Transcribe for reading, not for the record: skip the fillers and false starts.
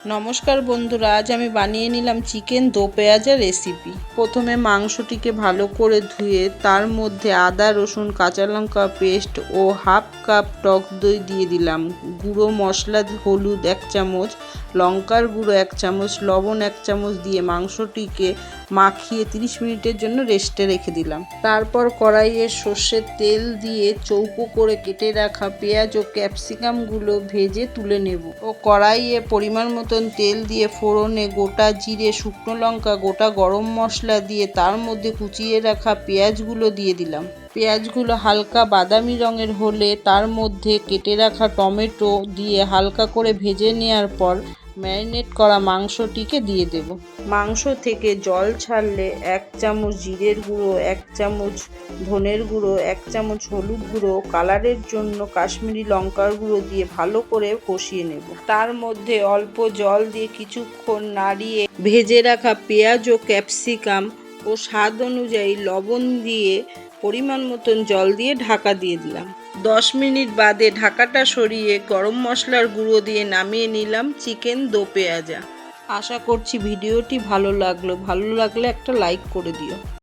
নমস্কার বন্ধুরা, আজ আমি বানিয়ে নিলাম চিকেন দো পেঁয়াজা রেসিপি। প্রথমে মাংসটিকে ভালো করে ধুয়ে তার মধ্যে আদা রসুন কাঁচা লঙ্কা পেস্ট ও হাফ কাপ টক দই দিয়ে দিলাম। গুঁড়ো মশলা হলুদ 1 চামচ, লঙ্কার গুঁড়ো 1 চামচ, লবণ 1 চামচ দিয়ে মাংসটিকে মাখিয়ে 30 মিনিটের জন্য রেস্টে রেখে দিলাম। তারপর কড়াইয়ে সর্ষের তেল দিয়ে চৌকো করে কেটে রাখা পেঁয়াজ ও ক্যাপসিকামগুলো ভেজে তুলে নেব ও কড়াইয়ে পরিমাণ মতন তেল দিয়ে ফোড়নে গোটা জিরে, শুকনো লঙ্কা, গোটা গরম মশলা দিয়ে তার মধ্যে কুচিয়ে রাখা পেঁয়াজগুলো দিয়ে দিলাম। পেঁয়াজগুলো হালকা বাদামি রঙের হলে তার মধ্যে কেটে রাখা টমেটো দিয়ে হালকা করে ভেজে নেওয়ার পর ম্যারিনেট করা মাংসটিকে দিয়ে দেব। মাংস থেকে জল ছাড়লে 1 চামচ জিরের গুঁড়ো, 1 চামচ ধনের গুঁড়ো, 1 চামচ হলুদ গুঁড়ো, কালারের জন্য কাশ্মীরি লঙ্কার গুঁড়ো দিয়ে ভালো করে কষিয়ে নেব। তার মধ্যে অল্প জল দিয়ে কিছুক্ষণ নাড়িয়ে ভেজে রাখা পেঁয়াজ ও ক্যাপসিকাম ও স্বাদ অনুযায়ী লবণ দিয়ে পরিমাণ মতন জল দিয়ে ঢাকা দিয়ে দিলাম। 10 মিনিট বাদে ঢাকাটা সরিয়ে গরম মশলার গুঁড়ো দিয়ে নামিয়ে নিলাম চিকেন দো পেঁয়াজা। আশা করছি ভিডিওটি ভালো লাগলে একটা লাইক করে দিও।